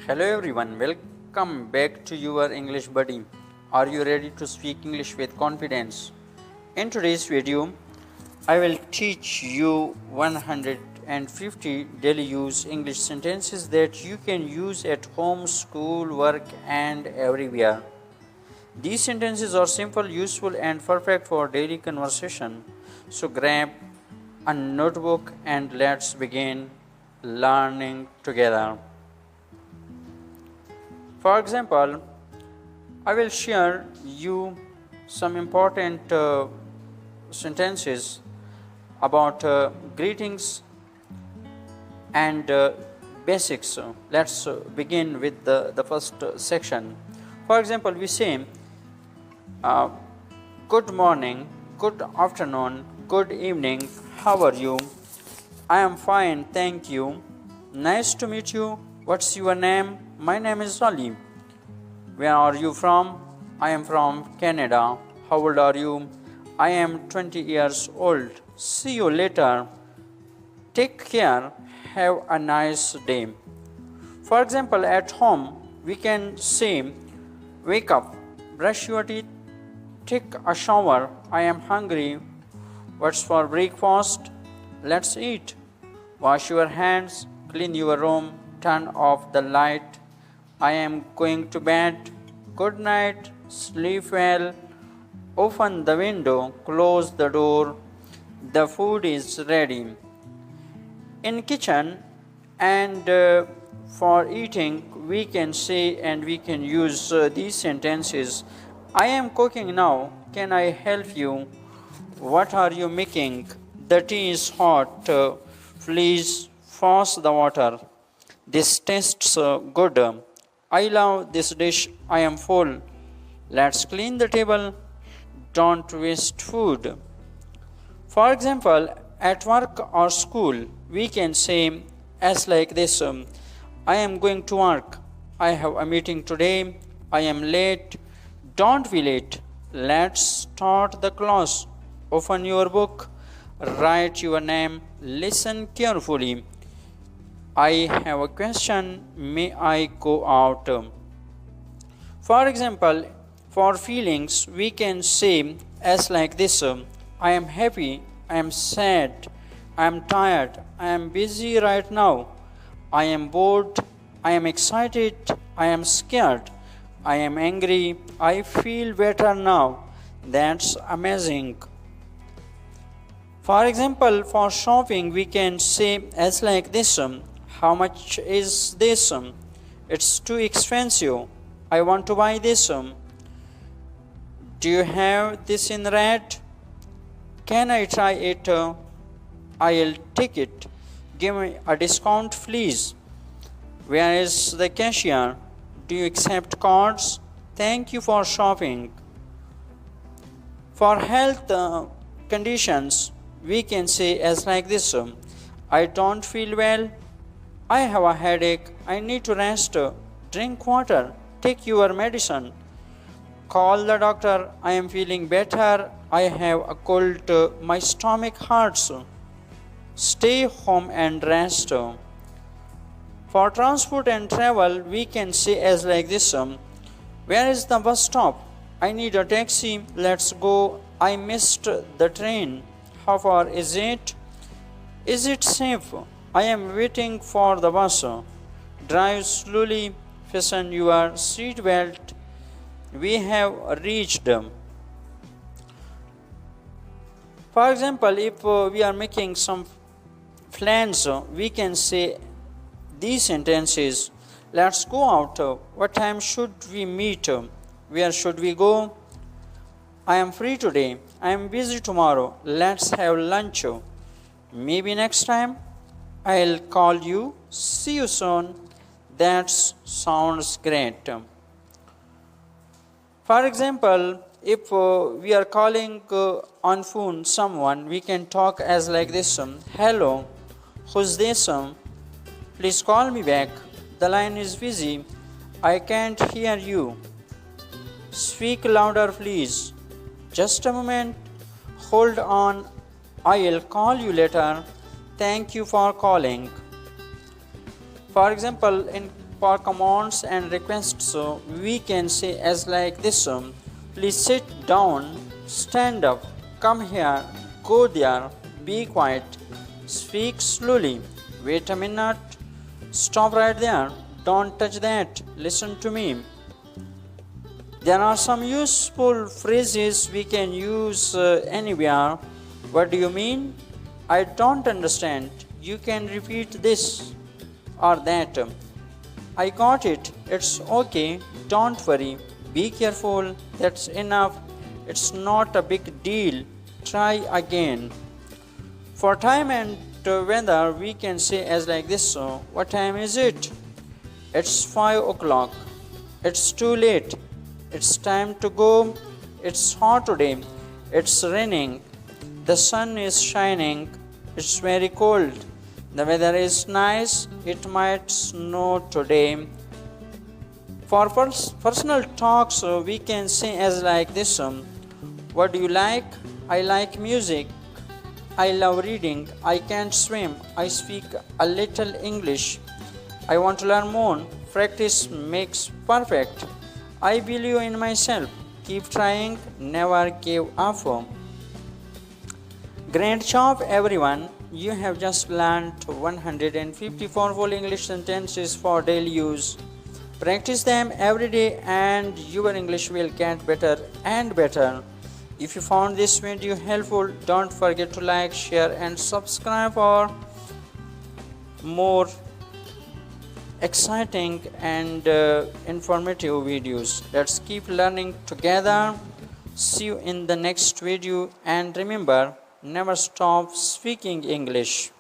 Hello everyone, welcome back to your English buddy. Are you ready to speak English with confidence? In today's video, I will teach you 150 daily use English sentences that you can use at home, school, work and everywhere. These sentences are simple, useful and perfect for daily conversation. So grab a notebook and let's begin learning together. For example, I will share you some important sentences about greetings and basics. Let's begin with the first section. For example, we say good morning, good afternoon, good evening, how are you? I am fine, thank you. Nice to meet you. What's your name? My name is Ali. Where are you from? I am from Canada. How old are you? I am 20 years old. See you later. Take care. Have a nice day. For example, at home, we can say, wake up, brush your teeth, take a shower. I am hungry. What's for breakfast? Let's eat. Wash your hands, clean your room, turn off the light. I am going to bed. Good night. Sleep well. Open the window. Close the door. The food is ready. In kitchen and for eating, we can say and we can use these sentences. I am cooking now. Can I help you? What are you making? The tea is hot. Please frost the water. This tastes good. I love this dish. I am full. Let's clean the table. Don't waste food. For example, at work or school, we can say as like this. I am going to work. I have a meeting today. I am late. Don't be late. Let's start the class. Open your book. Write your name. Listen carefully. I have a question. May I go out? For example, for feelings, we can say as like this. I am happy. I am sad. I am tired. I am busy right now. I am bored. I am excited. I am scared. I am angry. I feel better now. That's amazing. For example, for shopping, we can say as like this. How much is this? It's too expensive. I want to buy this. Do you have this in red? Can I try it? I'll take it. Give me a discount, please. Where is the cashier? Do you accept cards? Thank you for shopping. For health conditions, we can say as like this. I don't feel well. I have a headache. I need to rest. Drink water. Take your medicine. Call the doctor. I am feeling better. I have a cold. My stomach hurts. Stay home and rest. For transport and travel, we can say as like this. Where is the bus stop? I need a taxi. Let's go. I missed the train. How far is it? Is it safe? I am waiting for the bus. Drive slowly. Fasten your seat belt. We have reached. For example, if we are making some plans, we can say these sentences. Let's go out. What time should we meet? Where should we go? I am free today. I am busy tomorrow. Let's have lunch. Maybe next time. I'll call you. See you soon. That sounds great. For example, if we are calling on phone someone, we can talk as like this. Hello, who's this? Please call me back. The line is busy. I can't hear you. Speak louder, please. Just a moment. Hold on. I'll call you later. Thank you for calling. For example, in For commands and requests, we can say as like this: please sit down, stand up, come here, go there, be quiet, speak slowly, wait a minute, stop right there, don't touch that, listen to me. There are some useful phrases we can use anywhere. What do you mean? I don't understand. You can repeat this or that. I got it. It's okay. Don't worry. Be careful. That's enough. It's not a big deal. Try again. For time and weather, we can say as like this: what time is it? It's 5 o'clock. It's too late. It's time to go. It's hot today. It's raining. The sun is shining. It's very cold. The weather is nice. It might snow today. For personal talks, we can say as like this: what do you like? I like music. I love reading. I can't swim. I speak a little English. I want to learn more. Practice makes perfect. I believe in myself. Keep trying. Never give up. Great job, everyone. You have just learned 154 full English sentences for daily use. Practice them every day and your English will get better and better. If you found this video helpful, don't forget to like, share and subscribe for more exciting and informative videos. Let's keep learning together. See you in the next video and remember, never stop speaking English.